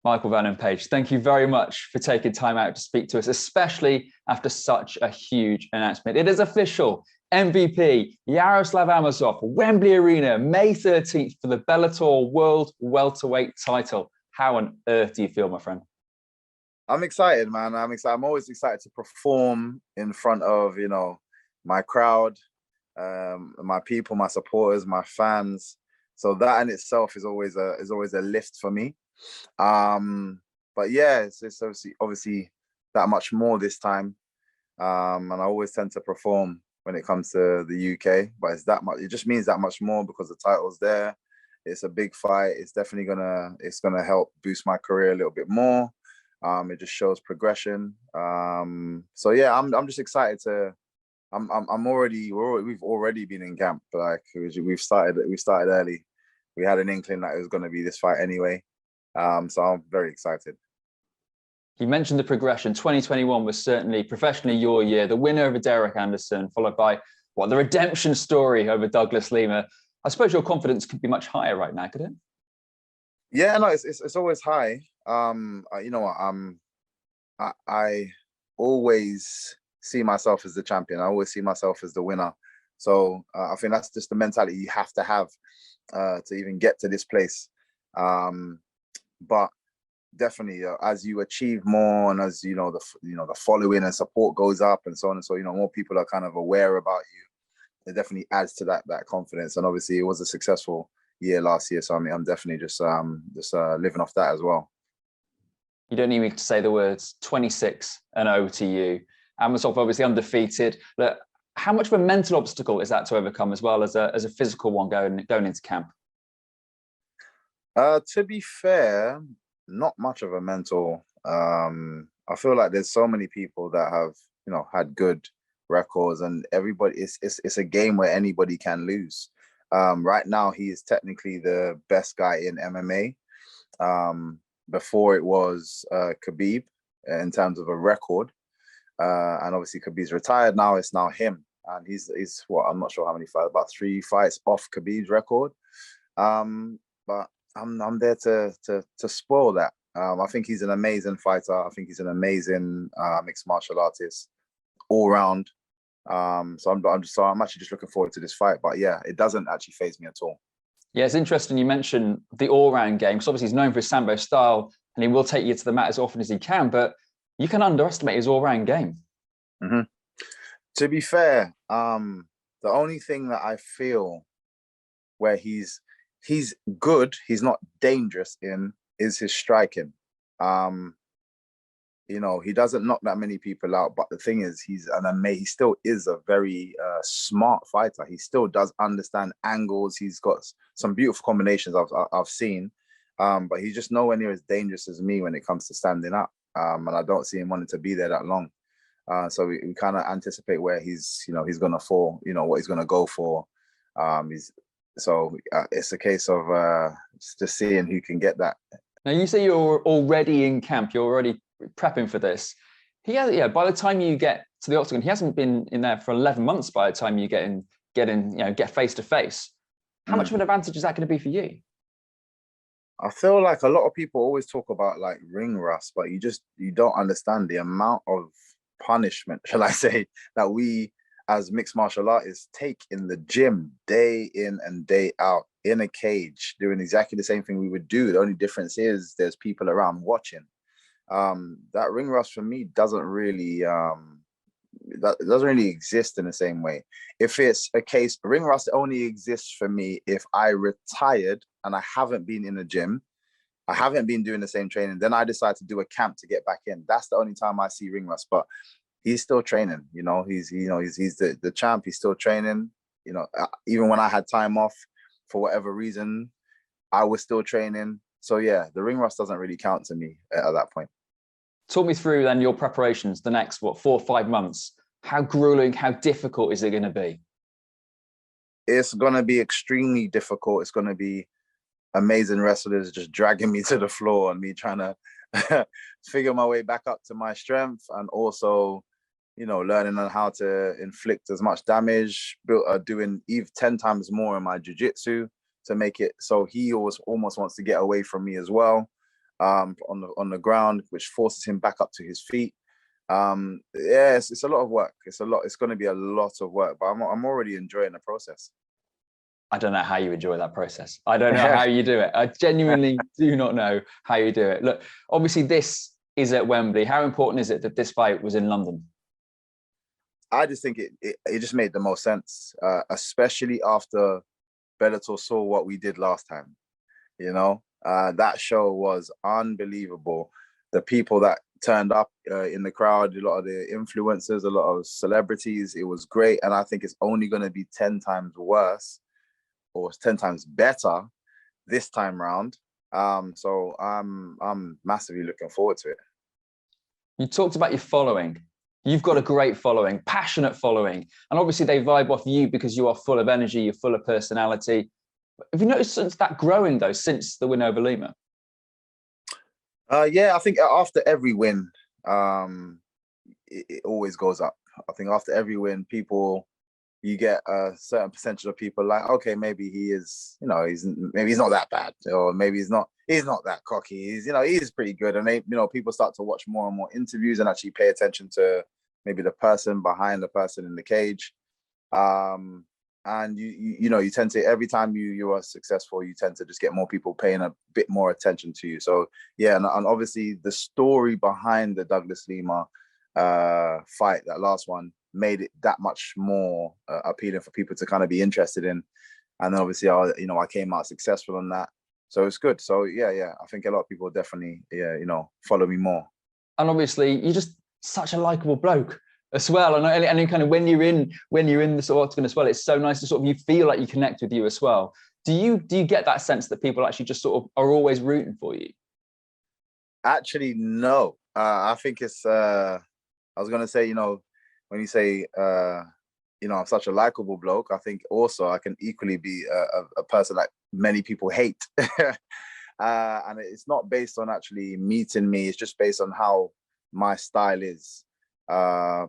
Michael Venom Page, thank you very much for taking time out to speak to us, especially after such a huge announcement. It is official. MVP Yaroslav Amosov, Wembley Arena, May 13th for the Bellator World Welterweight title. How on earth do you feel, my friend? I'm excited, man. I'm excited. I'm always excited to perform in front of, my crowd, my people, my supporters, my fans. So that in itself is always a lift for me. But yeah, it's obviously that much more this time. And I always tend to perform when it comes to the UK, but it's that much. It just means that much more because the title's there. It's a big fight. It's definitely gonna help boost my career a little bit more. It just shows progression. So yeah, I'm just excited to. We've already been in camp. Like we've started early. We had an inkling that it was going to be this fight anyway. So I'm very excited. You mentioned the progression. 2021 was certainly professionally your year. The winner over Derek Anderson, followed by the redemption story over Douglas Lima. I suppose your confidence could be much higher right now, could it? Yeah, no, it's always high. I always see myself as the champion. I always see myself as the winner. So I think that's just the mentality you have to have to even get to this place. But definitely, as you achieve more, and as the following and support goes up, and so on and so, more people are kind of aware about you. It definitely adds to that confidence. And obviously, it was a successful year last year, so I mean, I'm definitely just living off that as well. You don't need me to say the words 26-0 to you. Amosov obviously undefeated. Look, how much of a mental obstacle is that to overcome as well as a physical one going into camp? To be fair, not much of a mental. I feel like there's so many people that have had good records, and everybody it's a game where anybody can lose. Right now, he is technically the best guy in MMA. Before it was Khabib in terms of a record, and obviously Khabib's retired now. It's now him, and he's what, I'm not sure how many fights, about 3 fights off Khabib's record. But I'm there to spoil that. I think he's an amazing fighter. I think he's an amazing mixed martial artist, all round. So I'm actually just looking forward to this fight. But yeah, it doesn't actually faze me at all. Yeah, it's interesting you mentioned the all-round game, because obviously he's known for his sambo style and he will take you to the mat as often as he can, but you can underestimate his all-round game. Mm-hmm. To be fair, the only thing that I feel where he's good, he's not dangerous in, is his striking. He doesn't knock that many people out, but the thing is, he still is a very smart fighter. He still does understand angles. He's got some beautiful combinations I've seen, but he's just nowhere near as dangerous as me when it comes to standing up. And I don't see him wanting to be there that long. So we kind of anticipate where he's going to fall, what he's going to go for. It's a case of just seeing who can get that. Now, you say you're already in camp. You're already prepping for this. By the time you get to the octagon, he hasn't been in there for 11 months. By the time you get face to face, how much of an advantage is that going to be for you? I feel like a lot of people always talk about like ring rust, but you don't understand the amount of punishment, shall I say, that we as mixed martial artists take in the gym day in and day out in a cage, doing exactly the same thing we would do. The only difference is there's people around watching. That ring rust for me doesn't really exist in the same way. If it's a case, ring rust only exists for me if I retired and I haven't been in the gym, I haven't been doing the same training, then I decide to do a camp to get back in. That's the only time I see ring rust. But he's still training. He's the champ. He's still training. Even when I had time off for whatever reason, I was still training. So yeah, the ring rust doesn't really count to me at that point. Talk me through then your preparations the next 4 or 5 months. How grueling, how difficult is it going to be? It's going to be extremely difficult. It's going to be amazing wrestlers just dragging me to the floor and me trying to figure my way back up to my strength, and also, learning on how to inflict as much damage, doing even 10 times more in my jiu-jitsu to make it so he almost wants to get away from me as well. on the ground, which forces him back up to his feet. Yeah, it's a lot of work. It's going to be a lot of work, but I'm already enjoying the process. I don't know how you enjoy that process. I don't know how you do it. I genuinely do not know how you do it. Look, obviously this is at Wembley. How important is it that this fight was in London? I just think it just made the most sense, especially after Bellator saw what we did last time. You know, that show was unbelievable. The people that turned up in the crowd, a lot of the influencers, a lot of celebrities, it was great. And I think it's only going to be 10 times worse or 10 times better this time round. So I'm massively looking forward to it. You talked about your following. You've got a great following, passionate following. And obviously they vibe off you because you are full of energy, you're full of personality. Have you noticed since that growing though, since the win over Lima? Yeah, I think after every win, it always goes up. I think after every win, you get a certain percentage of people like, okay, maybe he is, maybe he's not that bad, or maybe he's not that cocky. He's pretty good. And people start to watch more and more interviews and actually pay attention to maybe the person behind the person in the cage. And you tend to, every time you are successful, you tend to just get more people paying a bit more attention to you. So yeah, and obviously the story behind the Douglas Lima fight, that last one, made it that much more appealing for people to kind of be interested in. And then obviously I came out successful on that, so it's good. So yeah, I think a lot of people definitely follow me more. And obviously you're just such a likable bloke as well, and then kind of when you're in the sort of octagon as well, it's so nice to sort of, you feel like you connect with you as well. Do you get that sense that people actually just sort of are always rooting for you? Actually, no. I think it's I was gonna say, when you say I'm such a likable bloke, I think also I can equally be a person that many people hate. And it's not based on actually meeting me, it's just based on how my style is.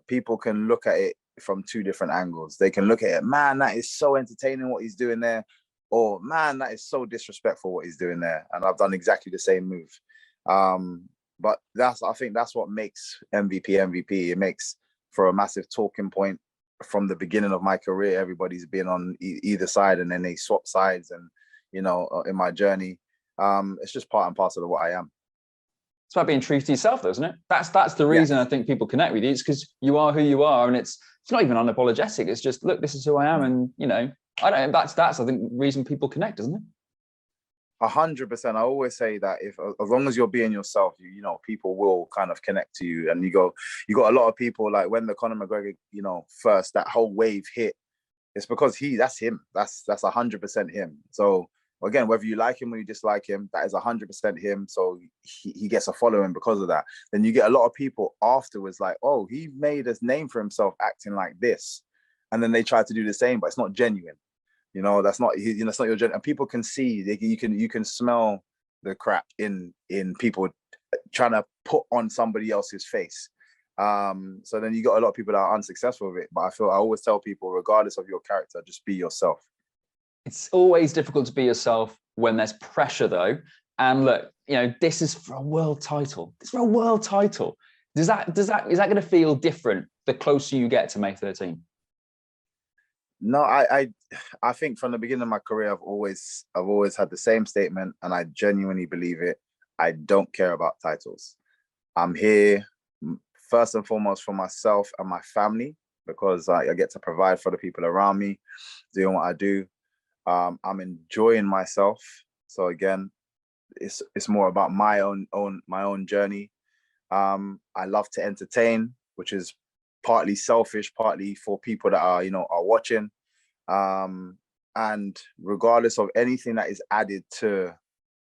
People can look at it from two different angles. They can look at it, man, that is so entertaining what he's doing there, or man, that is so disrespectful what he's doing there, and I've done exactly the same move. But I think that's what makes MVP. It makes for a massive talking point from the beginning of my career. Everybody's been on either side, and then they swap sides, and in my journey, it's just part and parcel of what I am. It's about being true to yourself, though, isn't it? That's the reason. Yes. I think people connect with you. It's because you are who you are, and it's not even unapologetic. It's just, look, this is who I am, and that's I think the reason people connect, isn't it? 100%. I always say that as long as you're being yourself, people will kind of connect to you. And you got a lot of people, like when the Conor McGregor, first that whole wave hit, it's because that's him. That's 100% him. So again, whether you like him or you dislike him, that is 100% him. So he gets a following because of that. Then you get a lot of people afterwards like, oh, he made a name for himself acting like this, and then they try to do the same, but it's not genuine. That's not it's not your genuine. And people can see, you can smell the crap in people trying to put on somebody else's face. So then you got a lot of people that are unsuccessful with it. But I always tell people, regardless of your character, just be yourself. It's always difficult to be yourself when there's pressure, though. And look, this is for a world title. It's for a world title. Is that going to feel different the closer you get to May 13? No, I think from the beginning of my career, I've always had the same statement, and I genuinely believe it. I don't care about titles. I'm here first and foremost for myself and my family, because I get to provide for the people around me, doing what I do. I'm enjoying myself. So again, it's more about my own journey. I love to entertain, which is partly selfish, partly for people that are watching. And regardless of anything that is added to,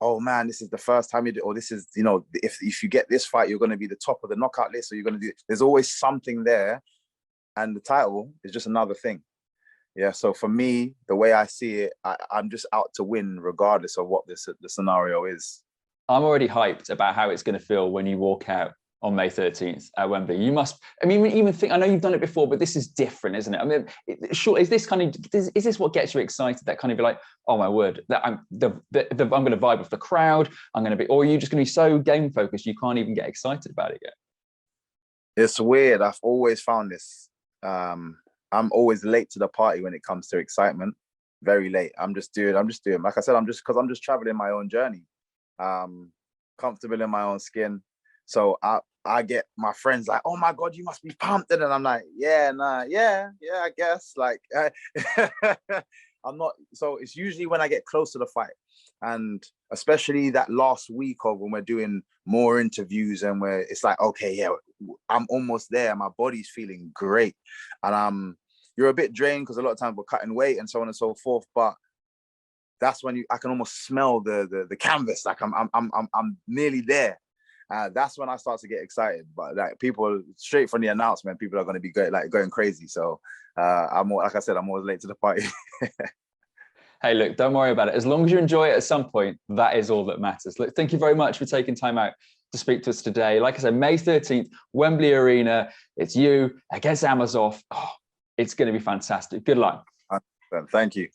oh man, this is the first time you do, or this is, if you get this fight, you're going to be the top of the knockout list, or you're going to do, there's always something there, and the title is just another thing. Yeah, so for me, the way I see it, I'm just out to win regardless of what the scenario is. I'm already hyped about how it's going to feel when you walk out on May 13th at Wembley. You must, I mean, even think, I know you've done it before, but this is different, isn't it? I mean, sure, is this what gets you excited? That kind of be like, oh my word, that I'm going to vibe with the crowd. I'm going to be, or are you just going to be so game focused you can't even get excited about it yet? It's weird. I've always found this. I'm always late to the party when it comes to excitement. Very late. I'm just doing. Like I said, I'm just traveling my own journey. Comfortable in my own skin. So I get my friends like, oh my God, you must be pumped. And I'm like, yeah, I guess. Like, I'm not. So it's usually when I get close to the fight, and especially that last week of when we're doing more interviews and where it's like, okay, yeah, I'm almost there. My body's feeling great, and you're a bit drained because a lot of times we're cutting weight and so on and so forth. But that's when I can almost smell the canvas. Like I'm nearly there. That's when I start to get excited. But like people, straight from the announcement, people are going to be going crazy. So like I said, I'm always late to the party. Hey, look, don't worry about it. As long as you enjoy it at some point, that is all that matters. Look, thank you very much for taking time out to speak to us today. Like I said, May 13th, Wembley Arena. It's you against Amosov. Oh, it's going to be fantastic. Good luck. Thank you.